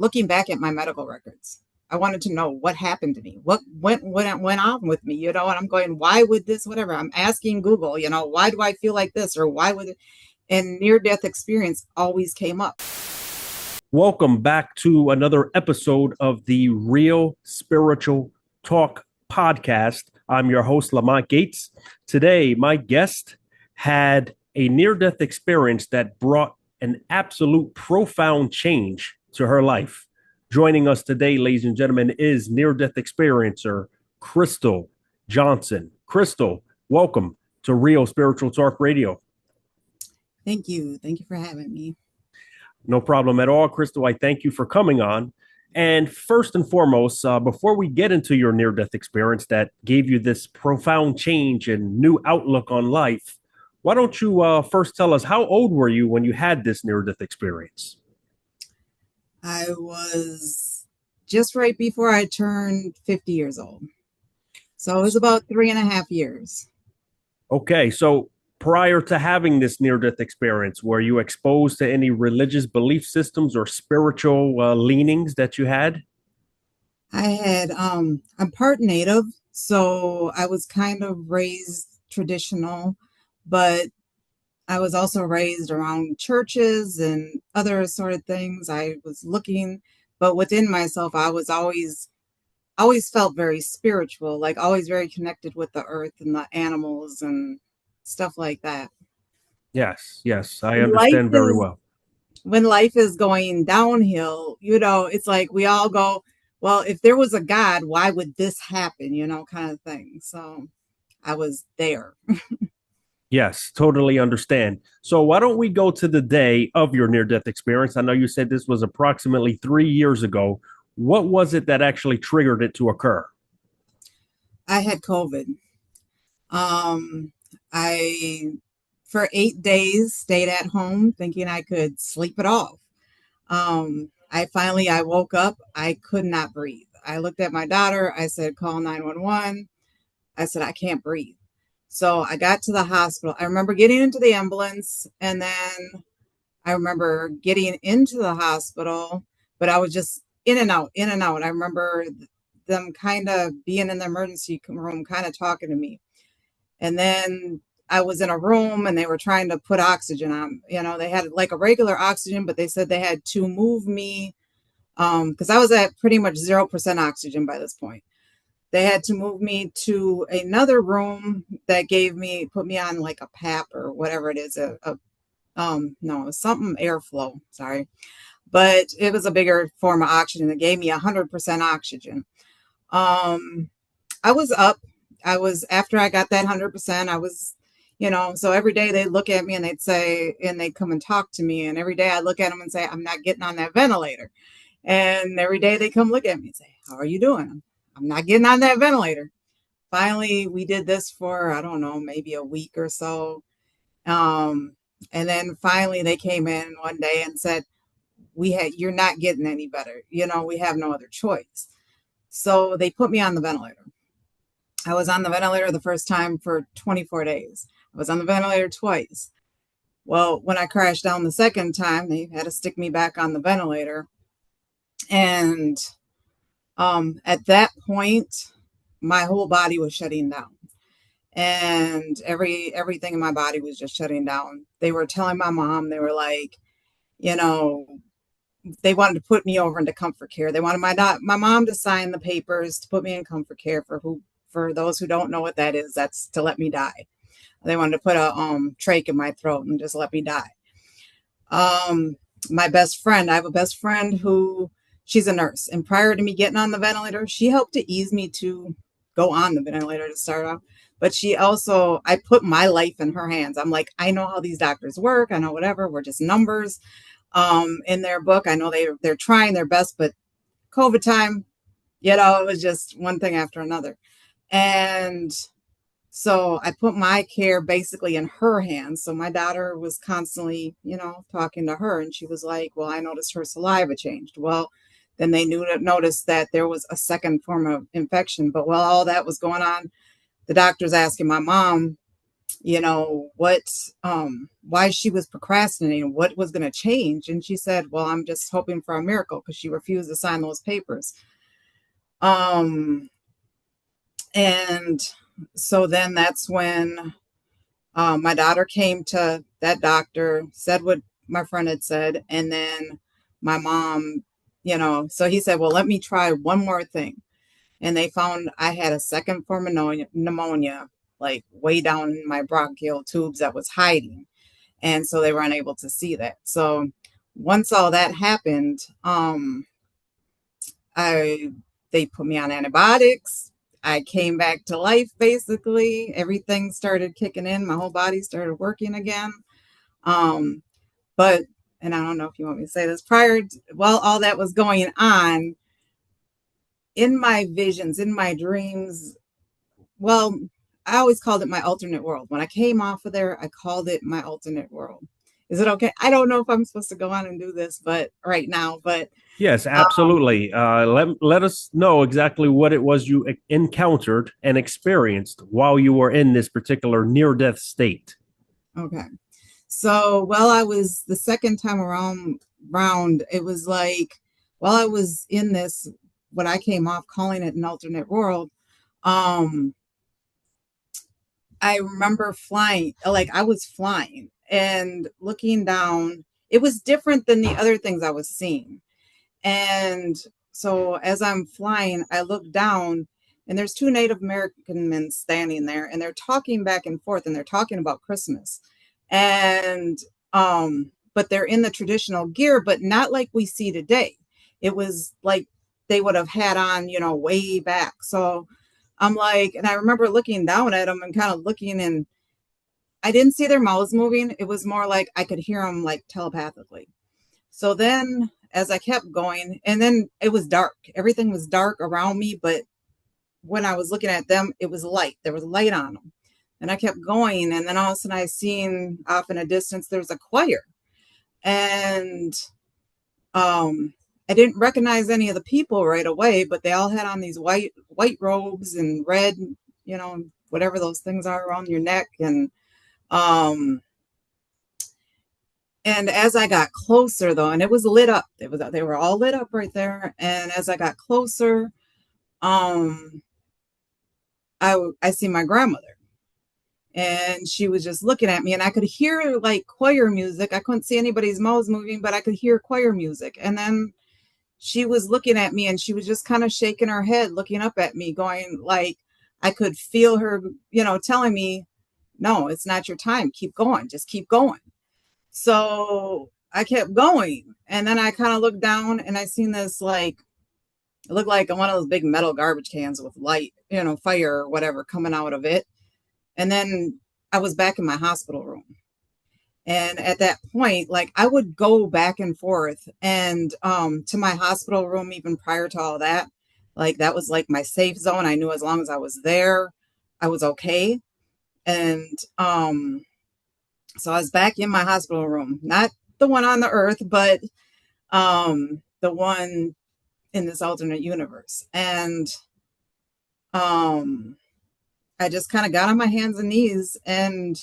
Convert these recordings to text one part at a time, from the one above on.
looking back at my medical records. I wanted to know what happened to me, what went on with me, and I'm going, why would this, whatever. I'm asking Google, why do I feel like this, or why would it? And near-death experience always came up. Welcome back to another episode of the Real Spiritual Talk podcast. I'm your host, Lamont Gates. Today, my guest had a near-death experience that brought an absolute profound change to her life. Joining us today, ladies and gentlemen, is near-death experiencer Crystal Johnson. Crystal, welcome to Real Spiritual Talk Radio. Thank you. Thank you for having me. No problem at all, Crystal. I thank you for coming on. And first and foremost, before we get into your near-death experience that gave you this profound change and new outlook on life, why don't you first tell us, how old were you when you had this near-death experience? I was just right before I turned 50 years old. So it was about 3.5 years. Okay, so prior to having this near-death experience, were you exposed to any religious belief systems or spiritual leanings that you had? I'm part Native, so I was kind of raised traditional, but I was also raised around churches and other sort of things. I was looking, but within myself, I was always felt very spiritual, like always very connected with the earth and the animals and stuff like that. Yes, I Life understand very is well. When life is going downhill, it's like we all go, well, if there was a God, why would this happen, kind of thing. So I was there. Yes, totally understand. So why don't we go to the day of your near-death experience? I know you said this was approximately 3 years ago. What was it that actually triggered it to occur? I had COVID. I for 8 days stayed at home thinking I could sleep it off. I woke up. I could not breathe. I looked at my daughter. I said, call 911. I said, I can't breathe. So I got to the hospital. I remember getting into the ambulance, and then I remember getting into the hospital, but I was just in and out, in and out. I remember them kind of being in the emergency room, kind of talking to me. And then I was in a room and they were trying to put oxygen on. They had like a regular oxygen, but they said they had to move me because I was at pretty much 0% oxygen by this point. They had to move me to another room that put me on like a PAP or whatever it is. No, it was something airflow. Sorry. But it was a bigger form of oxygen that gave me 100% oxygen. I was up. After I got that 100%, I was, so every day they'd look at me and they'd come and talk to me. And every day I'd look at them and say, I'm not getting on that ventilator. And every day they come look at me and say, how are you doing? I'm not getting on that ventilator. Finally, we did this for, I don't know, maybe a week or so. And then finally they came in one day and said, you're not getting any better. We have no other choice. So they put me on the ventilator. I was on the ventilator the first time for 24 days. I was on the ventilator twice. Well, when I crashed down the second time, they had to stick me back on the ventilator. And at that point, my whole body was shutting down. And everything in my body was just shutting down. They were telling my mom, they were like, they wanted to put me over into comfort care. They wanted my mom to sign the papers to put me in comfort care. For those who don't know what that is, that's to let me die. They wanted to put a trach in my throat and just let me die. My best friend, I have a best friend who, she's a nurse. And prior to me getting on the ventilator, she helped to ease me to go on the ventilator to start off. But I put my life in her hands. I'm like, I know how these doctors work. I know whatever. We're just numbers in their book. I know they're trying their best, but COVID time, it was just one thing after another. And so I put my care basically in her hands. So my daughter was constantly, talking to her, and she was like, well, I noticed her saliva changed. Well, then they noticed that there was a second form of infection. But while all that was going on, the doctor's asking my mom, what, why she was procrastinating, what was going to change. And she said, well, I'm just hoping for a miracle, because she refused to sign those papers. Um, and so then that's when my daughter came to that doctor, said what my friend had said, and then my mom, so he said, well, let me try one more thing. And they found I had a second form of pneumonia, like way down in my bronchial tubes, that was hiding. And so they were unable to see that. So once all that happened, I they put me on antibiotics. I came back to life basically. Everything started kicking in. My whole body started working again. Um, but and I don't know if you want me to say this, while all that was going on, in my visions, in my dreams, well, I always called it my alternate world. When I came off of there, I called it my alternate world. Is it okay? I don't know if I'm supposed to go on and do this, but right now, but Yes, um, absolutely. Let us know exactly what it was you encountered and experienced while you were in this particular near death state. okay. So while I was the second time round, it was like while I was in this, what I came off calling it an alternate world, um, I remember flying, like I was flying and looking down. It was different than the other things I was seeing. And so as I'm flying, I look down, and there's two Native American men standing there, and they're talking back and forth, and they're talking about Christmas. And but they're in the traditional gear, but not like we see today. It was like they would have had on, way back. So I'm like, and I remember looking down at them and kind of looking, and I didn't see their mouths moving. It was more like I could hear them like telepathically. So then as I kept going, and then it was dark, everything was dark around me, but when I was looking at them, it was light. There was light on them. And I kept going, and then all of a sudden I seen off in a distance there was a choir. And um I didn't recognize any of the people right away, but they all had on these white robes and red, whatever those things are around your neck. Um and as I got closer though, and it was lit up, they were all lit up right there. And as I got closer, um I see my grandmother, and she was just looking at me, and I could hear like choir music. I couldn't see anybody's mouths moving, but I could hear choir music. And then she was looking at me, and she was just kind of shaking her head, looking up at me, going like, I could feel her, telling me, no, it's not your time. Keep going. Just keep going. So I kept going. And then I kind of looked down, and I seen this, like, it looked like one of those big metal garbage cans with light, fire or whatever coming out of it. And then I was back in my hospital room. And at that point, like I would go back and forth and to my hospital room even prior to all that. Like that was like my safe zone. I knew as long as I was there, I was okay. And so I was back in my hospital room, not the one on the earth, but the one in this alternate universe. And um I just kind of got on my hands and knees and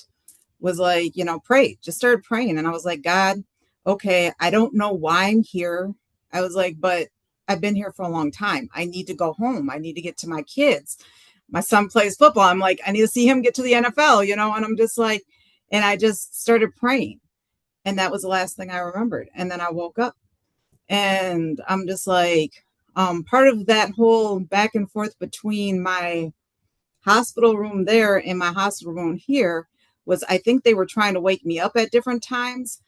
was like, pray, just started praying. And I was like, God, okay, I don't know why I'm here. I was like, but I've been here for a long time. I need to go home. I need to get to my kids. My son plays football. I'm like, I need to see him get to the NFL, and I'm just like, and I just started praying. And that was the last thing I remembered. And then I woke up, and I'm just like, part of that whole back and forth between my hospital room there and my hospital room here was, I think they were trying to wake me up at different times.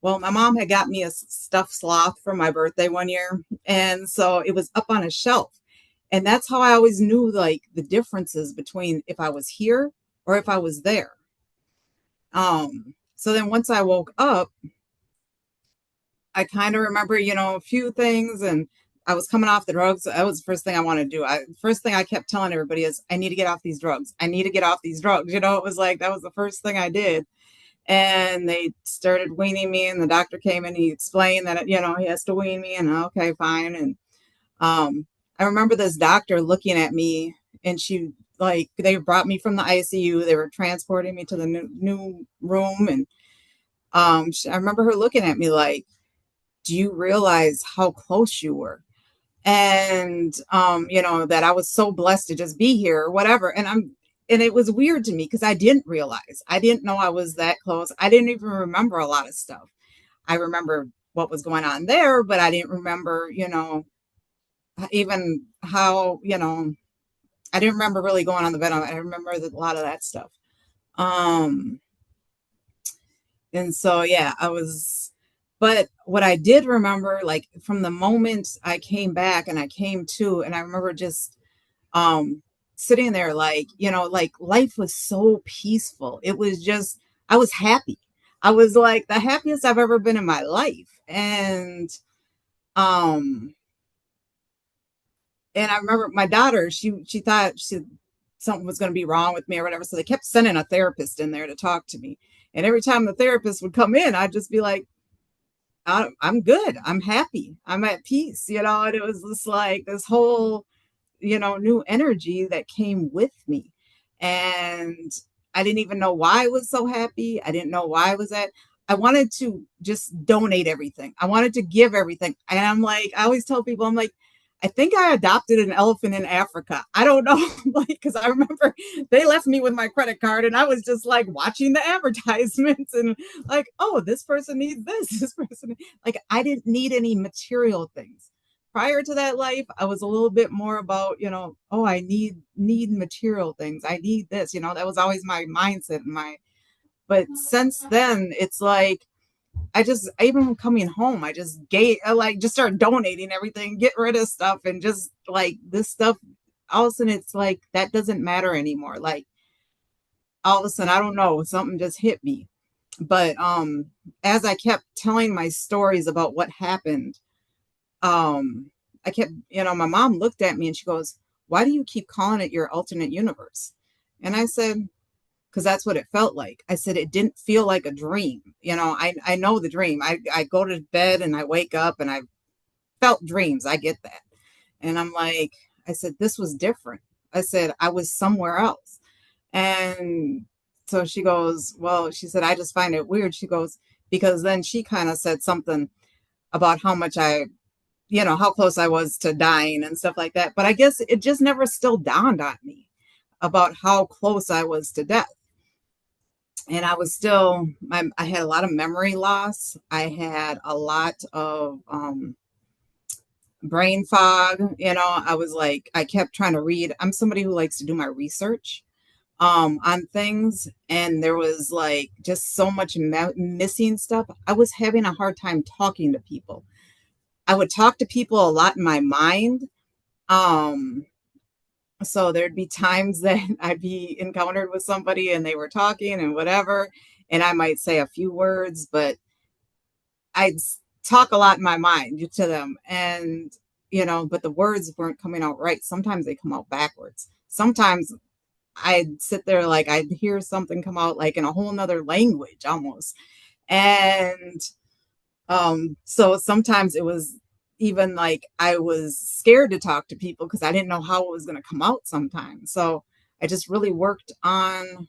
Well, my mom had got me a stuffed sloth for my birthday one year, and so it was up on a shelf. And that's how I always knew like the differences between if I was here or if I was there. So then once I woke up, I kind of remember, a few things, and I was coming off the drugs. That was the first thing I wanted to do. First thing I kept telling everybody is, I need to get off these drugs. I need to get off these drugs. It was like, that was the first thing I did. And they started weaning me, and the doctor came and he explained that, he has to wean me, and okay, fine. And I remember this doctor looking at me, and like they brought me from the ICU. They were transporting me to the new room, and I remember her looking at me like, "Do you realize how close you were?" And that I was so blessed to just be here or whatever. And it was weird to me because I didn't realize. I didn't know I was that close. I didn't even remember a lot of stuff. I remember what was going on there, but I didn't remember, even how, I didn't remember really going on the bed. I remember a lot of that stuff. Um, and so, yeah, but what I did remember, like from the moment I came back and I came to, and I remember just, sitting there, like, like life was so peaceful. It was just, I was happy. I was like the happiest I've ever been in my life. Um, and I remember my daughter, she thought something was going to be wrong with me or whatever. So they kept sending a therapist in there to talk to me. And every time the therapist would come in, I'd just be like, I'm good. I'm happy. I'm at peace, and it was just like this whole, new energy that came with me. And I didn't even know why I was so happy. I didn't know why I was at. I wanted to just donate everything. I wanted to give everything. And I'm like, I always tell people, I'm like, I think I adopted an elephant in Africa. I don't know, like, because I remember they left me with my credit card and I was just like watching the advertisements and like, oh, this person needs this, this person. Like, I didn't need any material things. Prior to that life, I was a little bit more about, oh, I need material things. I need this, that was always my mindset and but since then, it's like even coming home, I like just start donating everything, get rid of stuff, and just like this stuff, all of a sudden it's like that doesn't matter anymore. Like all of a sudden, I don't know, something just hit me. But as I kept telling my stories about what happened, I kept, my mom looked at me and she goes, "Why do you keep calling it your alternate universe?" And I said, because that's what it felt like. I said, it didn't feel like a dream. I know the dream. I go to bed and I wake up and I felt dreams. I get that. And I'm like, I said, this was different. I said, I was somewhere else. And so she goes, well, she said, I just find it weird. She goes, because then she kind of said something about how much how close I was to dying and stuff like that. But I guess it just never still dawned on me about how close I was to death. And I was still, I had a lot of memory loss. I had a lot of brain fog. I was like, I kept trying to read. I'm somebody who likes to do my research on things. And there was like just so much missing stuff. I was having a hard time talking to people. I would talk to people a lot in my mind. Um, So there'd be times that I'd be encountered with somebody and they were talking and whatever, and I might say a few words, but I'd talk a lot in my mind to them. And, but the words weren't coming out right. Sometimes they come out backwards. Sometimes I'd sit there like I'd hear something come out like in a whole nother language almost. And so sometimes it was even like I was scared to talk to people because I didn't know how it was going to come out sometimes. So I just really worked on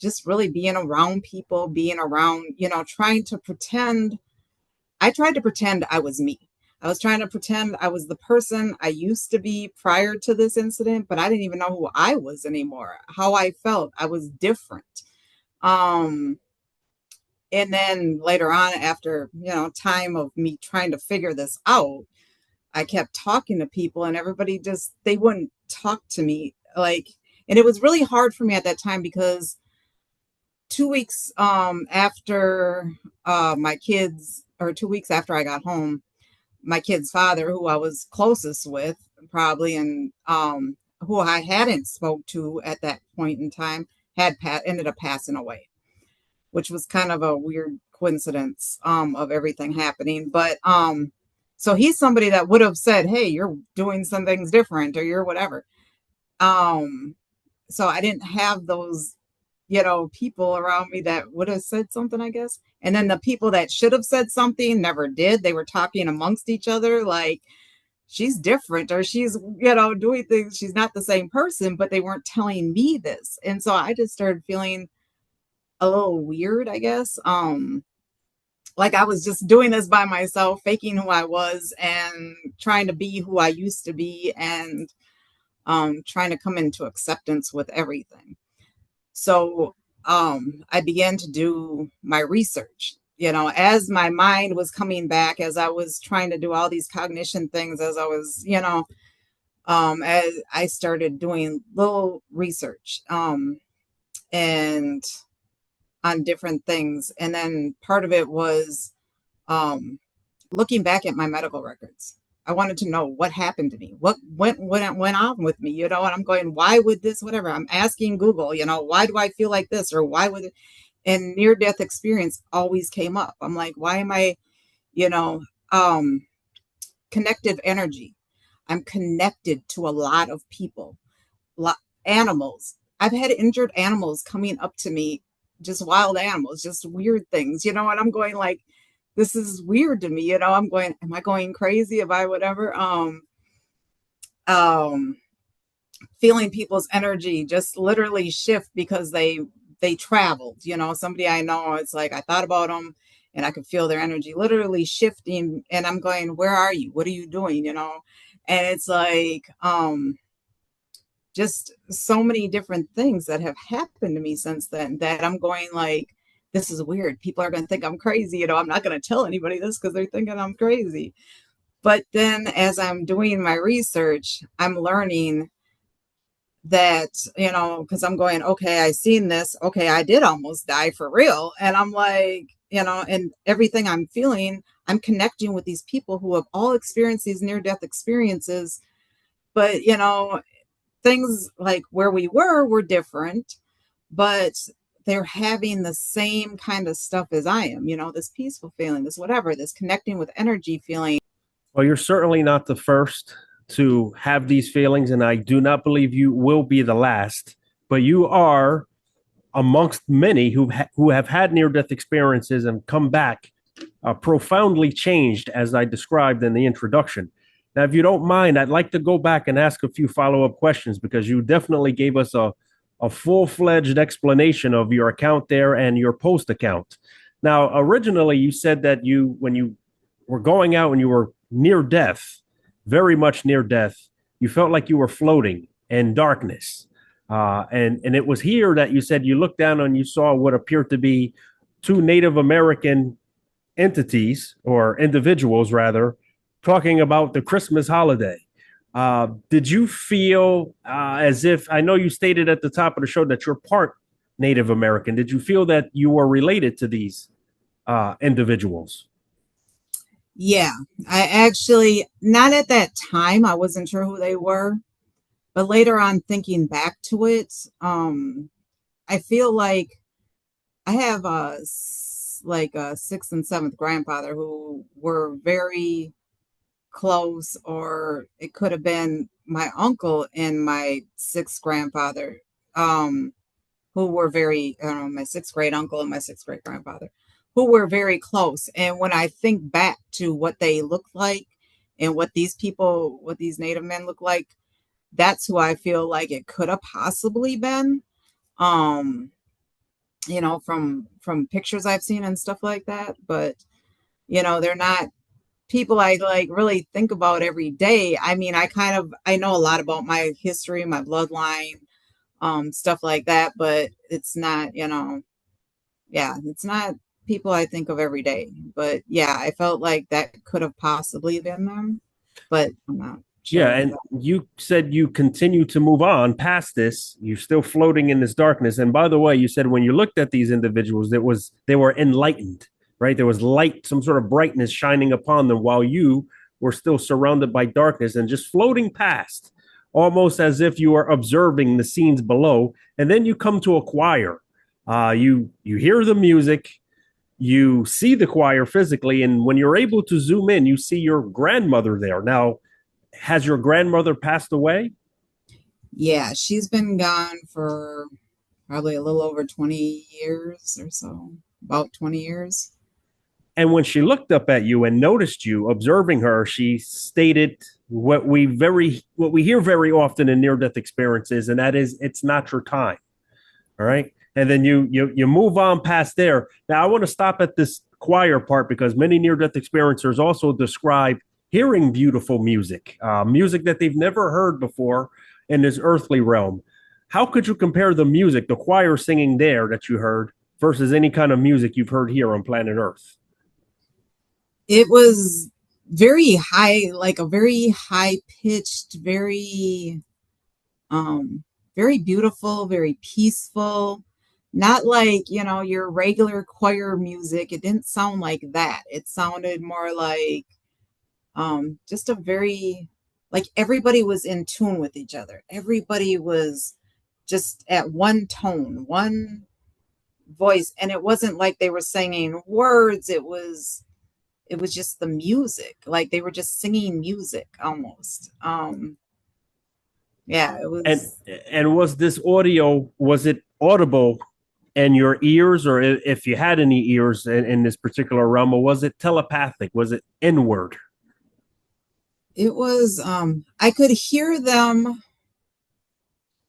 just really being around people, being around, trying to pretend. I tried to pretend I was me. I was trying to pretend I was the person I used to be prior to this incident, but I didn't even know who I was anymore, how I felt. I was different. Um, and then later on, after, time of me trying to figure this out, I kept talking to people and everybody they wouldn't talk to me. Like, and it was really hard for me at that time because 2 weeks after my kids, or 2 weeks after I got home, my kid's father, who I was closest with probably, and who I hadn't spoke to at that point in time, ended up passing away, which was kind of a weird coincidence of everything happening. But so he's somebody that would have said, "Hey, you're doing some things different," or "you're whatever." Um, so I didn't have those, people around me that would have said something, I guess. And then the people that should have said something never did. They were talking amongst each other, like, she's different, or she's, you know, doing things, she's not the same person, but they weren't telling me this. And so I just started feeling a little weird, I guess. Like I was just doing this by myself, faking who I was and trying to be who I used to be, and trying to come into acceptance with everything. So I began to do my research. You know, as my mind was coming back, as I was trying to do all these cognition things, as I was, you know, as I started doing little research and on different things. And then part of it was um, looking back at my medical records. I wanted to know what happened to me, what went on with me, you know. And I'm going, why would this, whatever. I'm asking Google, you know, why do I feel like this, or why would it? And near death experience always came up. I'm like, why am I, you know, connective energy. I'm connected to a lot of people, lot, animals. I've had injured animals coming up to me, just wild animals, just weird things, you know. And I'm going like, this is weird to me, you know. I'm going, am I going crazy? Am I whatever? Um, Feeling people's energy just literally shift because they traveled, you know. Somebody I know, it's like I thought about them and I could feel their energy literally shifting, and I'm going, where are you, what are you doing, you know. And it's like just so many different things that have happened to me since then, that I'm going like, this is weird, people are going to think I'm crazy, you know. I'm not going to tell anybody this because they're thinking I'm crazy. But then as I'm doing my research, I'm learning that, you know, because I'm going, okay, I seen this, okay, I did almost die for real. And I'm like, you know, and everything I'm feeling, I'm connecting with these people who have all experienced these near death experiences. But, you know, things like where we were different, but they're having the same kind of stuff as I am, you know, this peaceful feeling, this whatever, this connecting with energy feeling. Well, you're certainly not the first to have these feelings, and I do not believe you will be the last. But you are amongst many who have had near death experiences and come back profoundly changed, as I described in the introduction. Now, if you don't mind, I'd like to go back and ask a few follow up questions because you definitely gave us a full fledged explanation of your account there and your post account. Now, originally, you said that when you were going out and you were near death, very much near death, you felt like you were floating in darkness. And it was here that you said you looked down and you saw what appeared to be two Native American entities or individuals rather talking about the Christmas holiday. Did you feel as if, I know you stated at the top of the show that you're part Native American. Did you feel that you were related to these individuals? Yeah, I actually, not at that time, I wasn't sure who they were, but later on thinking back to it, I feel like I have like a sixth and seventh grandfather who were very close, or it could have been my uncle and my sixth grandfather, um, who were very, my sixth grade uncle and my sixth grade grandfather, who were very close. And when I think back to what they looked like and what these people, what these Native men look like, that's who I feel like it could have possibly been. Um, you know, from pictures I've seen and stuff like that. But you know, they're not people I like really think about every day. I mean, I know a lot about my history, my bloodline, stuff like that, but it's not, you know, yeah, it's not people I think of every day. But yeah, I felt like that could have possibly been them, but I'm not Yeah, sure. and you said you continue to move on past this. You're still floating in this darkness. And by the way, you said when you looked at these individuals, they were enlightened, right? There was light, some sort of brightness shining upon them while you were still surrounded by darkness and just floating past, almost as if you were observing the scenes below. And then you come to a choir. You hear the music, you see the choir physically, and when you're able to zoom in, you see your grandmother there. Now, has your grandmother passed away? Yeah, she's been gone for probably a little over 20 years or so, about 20 years. And when she looked up at you and noticed you observing her, she stated what we hear very often in near death experiences, and that is, it's not your time. All right. And then you move on past there. Now I want to stop at this choir part because many near death experiencers also describe hearing beautiful music, music that they've never heard before in this earthly realm. How could you compare the music, the choir singing there that you heard, versus any kind of music you've heard here on planet Earth? It was very high, like a very high pitched, um very beautiful, very peaceful. Not like, your regular choir music. It didn't sound like that. It sounded more like just a very, like everybody was in tune with each other. Everybody was just at one tone, one voice, and it wasn't like they were singing words. It was just the music, like they were just singing music almost. Yeah, it And was. and was this audio, was it audible in your ears, or if you had any ears in this particular realm, or was it telepathic? Was it inward? It was. I could hear them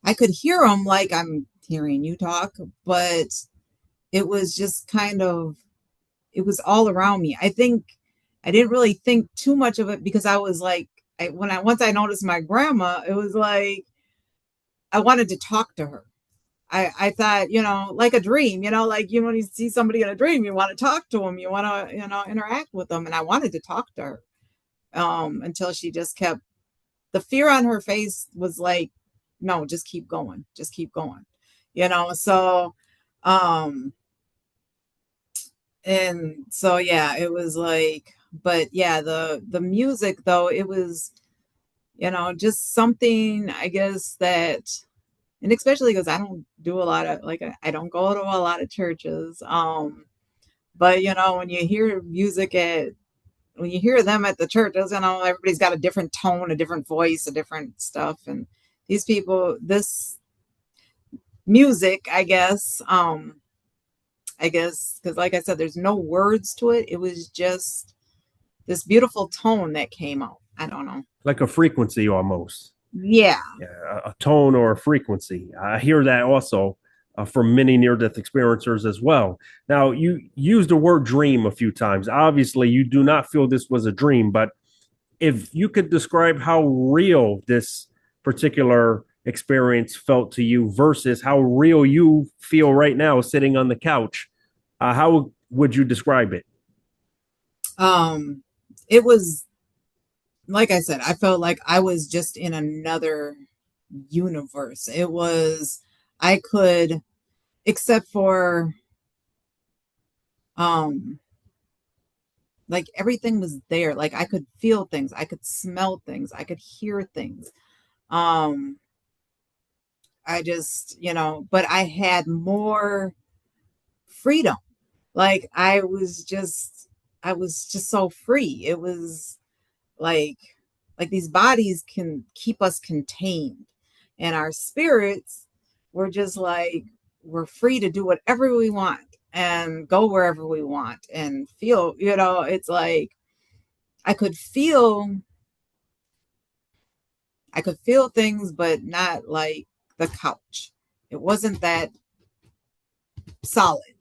like I'm hearing you talk, but it was just kind of, it was all around me. I think I didn't really think too much of it because I was like, once I noticed my grandma, it was like I wanted to talk to her. I thought, like a dream, like, when you see somebody in a dream, you want to talk to them, you want to, interact with them. And I wanted to talk to her, until she just kept, the fear on her face was like, no, just keep going, just keep going, so, um, and so, yeah, it was like, but yeah, the music though, it was, just something, I guess, that, and especially because I don't do a lot of, like, I don't go to a lot of churches. But when you hear music when you hear them at the church, everybody's got a different tone, a different voice, a different stuff. And these people, this music, I guess, because like I said, there's no words to it. It was just this beautiful tone that came out. I don't know. Like a frequency almost. Yeah. Yeah, a tone or a frequency. I hear that also from many near death experiencers as well. Now, you used the word dream a few times. Obviously, you do not feel this was a dream, but if you could describe how real this particular experience felt to you versus how real you feel right now sitting on the couch, how would you describe it? Um, it was, like I said, I felt like I was just in another universe. It was, I could, except for, um, like everything was there. Like I could feel things, I could smell things, I could hear things. Um, I just, but I had more freedom. Like I was just so free. It was like these bodies can keep us contained, and our spirits were just like, we're free to do whatever we want and go wherever we want and feel, it's like I could feel I could feel things, but not like the couch. It wasn't that solid,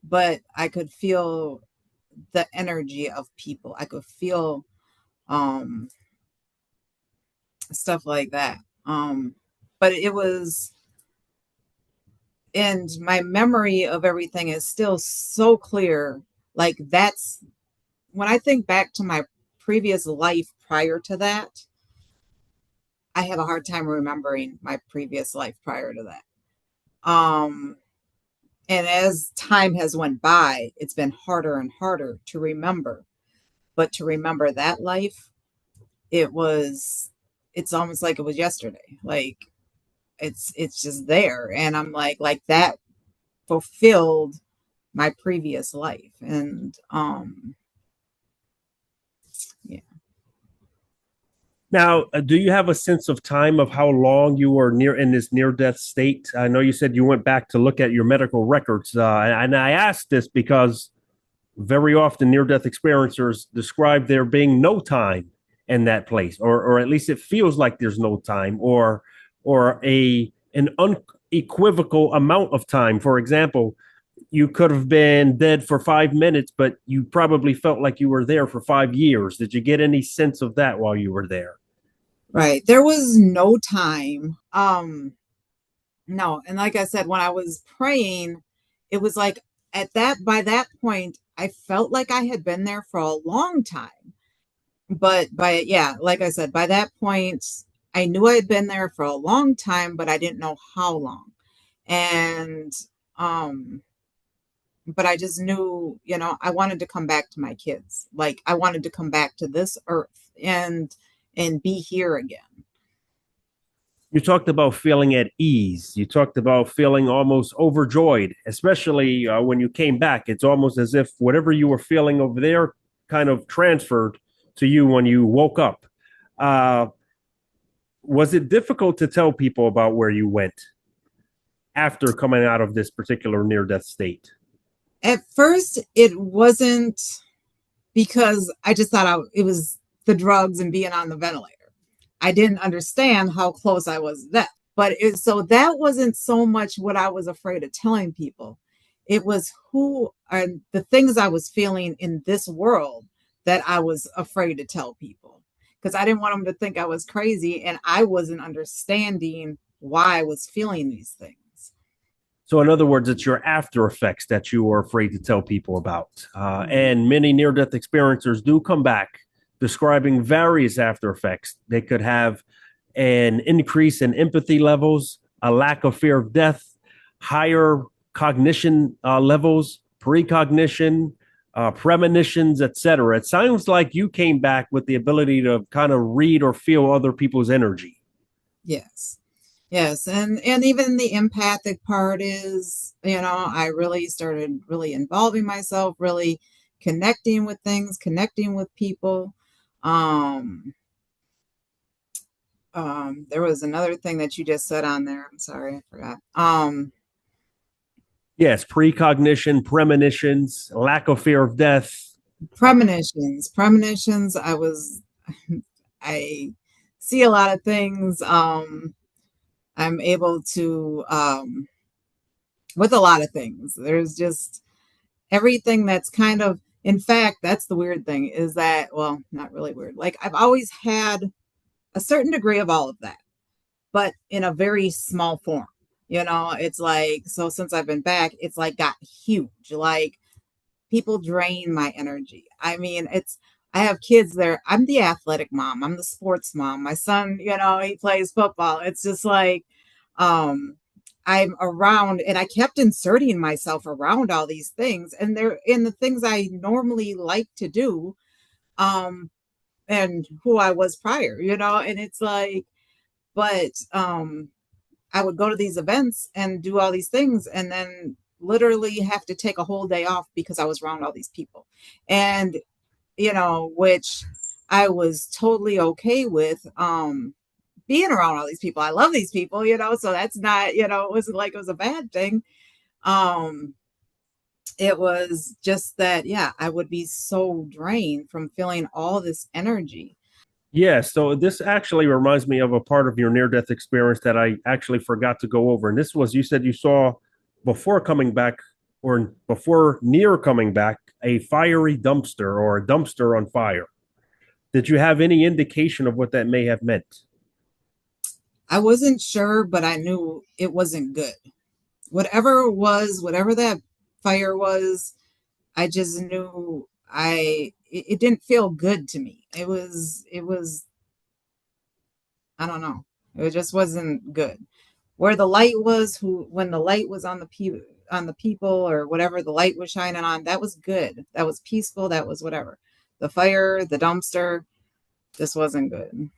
but I could feel the energy of people. I could feel um stuff like that. But it was, and my memory of everything is still so clear. Like that's when I think back to my previous life prior to that, I have a hard time remembering my previous life prior to that. And as time has went by, it's been harder and harder to remember. But to remember that life, it was it's almost like it was yesterday. Like it's just there. And I'm like that fulfilled my previous life. And yeah. Now, do you have a sense of time of how long you were near in this near death state? I know you said you went back to look at your medical records, and I asked this because very often near-death experiencers describe there being no time in that place, or at least it feels like there's no time, or an unequivocal amount of time. For example, you could have been dead for 5 minutes, but you probably felt like you were there for 5 years. Did you get any sense of that while you were there? Right. There was no time. No. And like I said, when I was praying, it was like by that point, I felt like I had been there for a long time. But yeah, like I said, by that point, I knew I had been there for a long time, but I didn't know how long. And, um, but I just knew, I wanted to come back to my kids. Like I wanted to come back to this earth and be here again. You talked about feeling at ease. You talked about feeling almost overjoyed, especially when you came back. It's almost as if whatever you were feeling over there kind of transferred to you when you woke up. Uh, was it difficult to tell people about where you went after coming out of this particular near death state? At first, it wasn't because I just thought it was the drugs and being on the ventilator. I didn't understand how close I was to death. But so that wasn't so much what I was afraid of telling people. It was who are the things I was feeling in this world that I was afraid to tell people because I didn't want them to think I was crazy and I wasn't understanding why I was feeling these things. So, in other words, it's your after effects that you are afraid to tell people about. And many near death experiencers do come back describing various after effects. They could have an increase in empathy levels, a lack of fear of death, higher cognition levels, precognition, premonitions, etc. It sounds like you came back with the ability to kind of read or feel other people's energy. Yes. Yes, and even the empathic part is, I really started really involving myself, really connecting with things, connecting with people. Um, there was another thing that you just said on there. I'm sorry, I forgot. Yes, precognition, premonitions, lack of fear of death. Premonitions. I see a lot of things. I'm able to, with a lot of things. There's just everything that's kind of, in fact, that's the weird thing is that, well, not really weird. Like I've always had a certain degree of all of that, but in a very small form. It's like, so since I've been back, it's like got huge. Like people drain my energy. I mean, I have kids there. I'm the athletic mom. I'm the sports mom. My son, he plays football. It's just like, um, I'm around and I kept inserting myself around all these things and they're in the things I normally like to do, um, and who I was prior, and it's like, but, I would go to these events and do all these things and then literally have to take a whole day off because I was around all these people. And, which I was totally okay with being around all these people. I love these people, so that's not, it wasn't like it was a bad thing. Um it was just that, yeah, I would be so drained from feeling all this energy. Yeah, so this actually reminds me of a part of your near death experience that I actually forgot to go over. And this was, you said you saw before coming back or before near coming back a fiery dumpster or a dumpster on fire. Did you have any indication of what that may have meant? I wasn't sure, but I knew it wasn't good. Whatever it was, whatever that fire was, I just knew it didn't feel good to me. It was I don't know. It just wasn't good. Where the light was, when the light was on the people or whatever the light was shining on, that was good. That was peaceful. That was whatever. The fire, the dumpster, this wasn't good.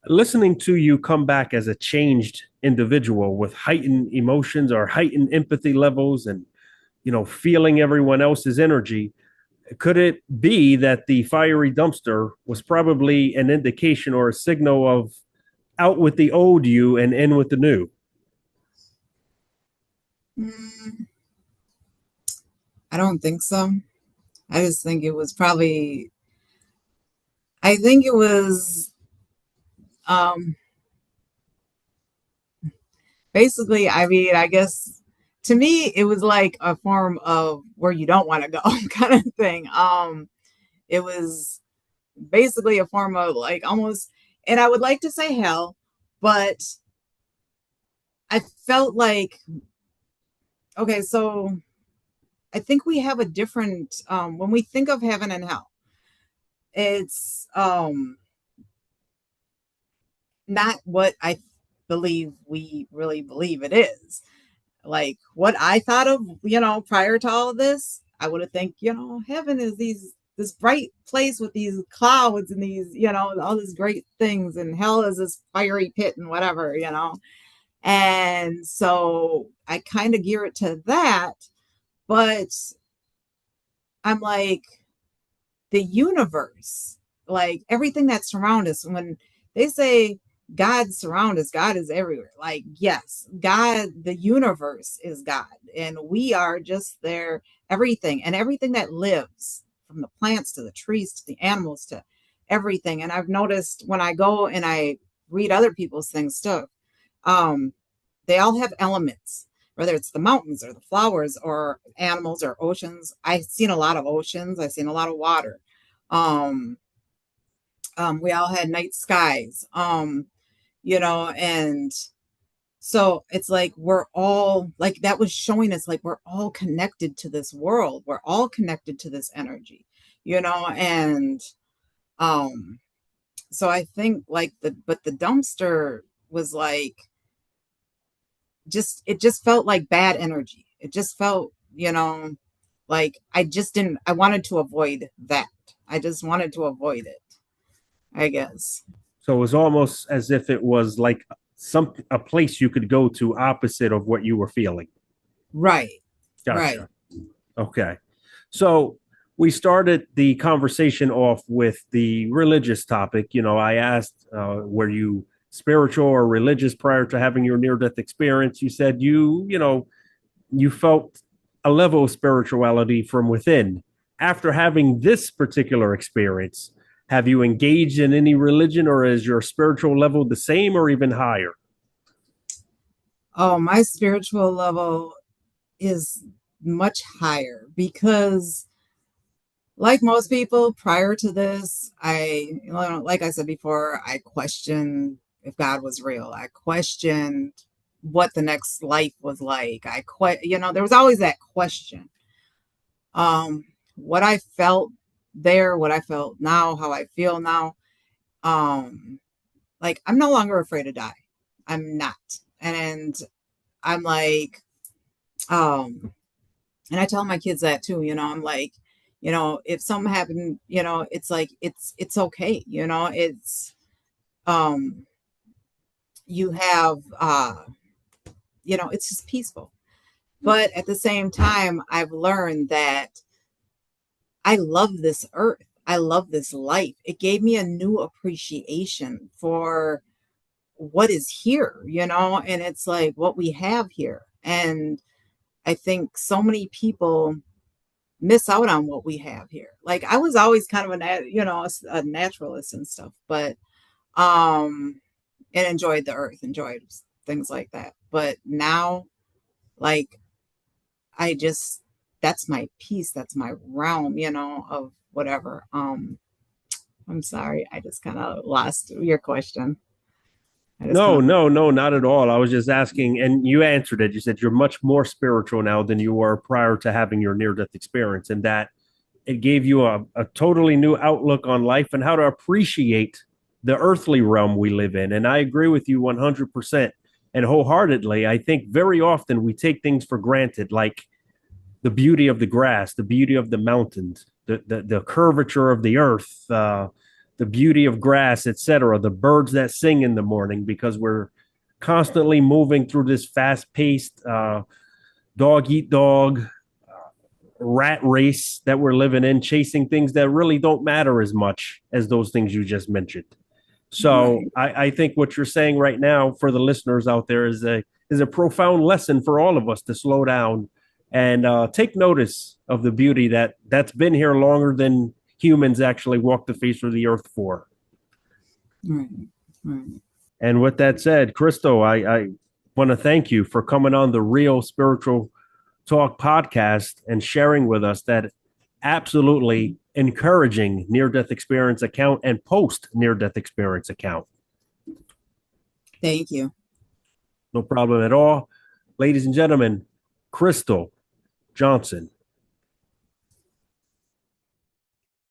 Listening to you come back as a changed individual with heightened emotions or heightened empathy levels and feeling everyone else's energy, could it be that the fiery dumpster was probably an indication or a signal of out with the old you and in with the new? Mm, I don't think so. I just think it was probably, I think it was um, basically, I mean, I guess to me, it was like a form of where you don't want to go kind of thing. It was basically a form of like almost, and I would like to say hell, but I felt like, okay, so I think we have a different, when we think of heaven and hell, it's not what I believe we really believe it is. Like what I thought of, prior to all of this, I would have think, heaven is this bright place with these clouds and these, all these great things, and hell is this fiery pit and whatever. And so I kind of gear it to that, but I'm like, the universe, like everything that surrounds us. When they say God surrounds us, God is everywhere. Like, yes, God, the universe is God, and we are just there, everything, and everything that lives, from the plants to the trees to the animals to everything. And I've noticed when I go and I read other people's things too, um, they all have elements, whether it's the mountains or the flowers or animals or oceans. I've seen a lot of oceans. I've seen a lot of water. Um, we all had night skies. And so it's like we're all like that was showing us like we're all connected to this world. We're all connected to this energy, and um, so I think like the dumpster was like just it just felt like bad energy. It just felt, like I just didn't I wanted to avoid that. I just wanted to avoid it, I guess. So it was almost as if it was like a place you could go to opposite of what you were feeling. Right. Right. Gotcha. Okay. So we started the conversation off with the religious topic. I asked, were you spiritual or religious prior to having your near death experience? You said you felt a level of spirituality from within. After having this particular experience, have you engaged in any religion, or is your spiritual level the same or even higher? Oh, my spiritual level is much higher because, like most people prior to this, like I said before, I questioned if God was real. I questioned what the next life was like. There was always that question. What I felt there, what I felt now, how I feel now. Um, like I'm no longer afraid to die. I'm not. And I'm like, and I tell my kids that too, I'm like, if something happened, it's like it's okay, it's um you have it's just peaceful. But at the same time, I've learned that I love this earth. I love this life. It gave me a new appreciation for what is here, and it's like what we have here. And I think so many people miss out on what we have here. Like I was always kind of a naturalist and stuff, but and enjoyed the earth, enjoyed things like that. But now, like I just that's my peace, that's my realm, of whatever. I'm sorry, I just kind of lost your question. I just kind No, of no, no, not at all. I was just asking, and you answered it. You said you're much more spiritual now than you were prior to having your near death experience, and that it gave you a totally new outlook on life and how to appreciate the earthly realm we live in. And I agree with you 100% and wholeheartedly. I think very often we take things for granted, like the beauty of the grass, the beauty of the mountains, the curvature of the earth, the beauty of grass, etc., the birds that sing in the morning, because we're constantly moving through this fast-paced dog eat dog rat race that we're living in, chasing things that really don't matter as much as those things you just mentioned. So right. I think what you're saying right now for the listeners out there is a profound lesson for all of us to slow down and take notice of the beauty that's been here longer than humans actually walked the face of the earth for. Right. Right. And with that said, Christo, I want to thank you for coming on the Real Spiritual Talk podcast and sharing with us that absolutely encouraging near-death experience account and post near-death experience account. Thank you. No problem at all. Ladies and gentlemen, Crystal Johnson.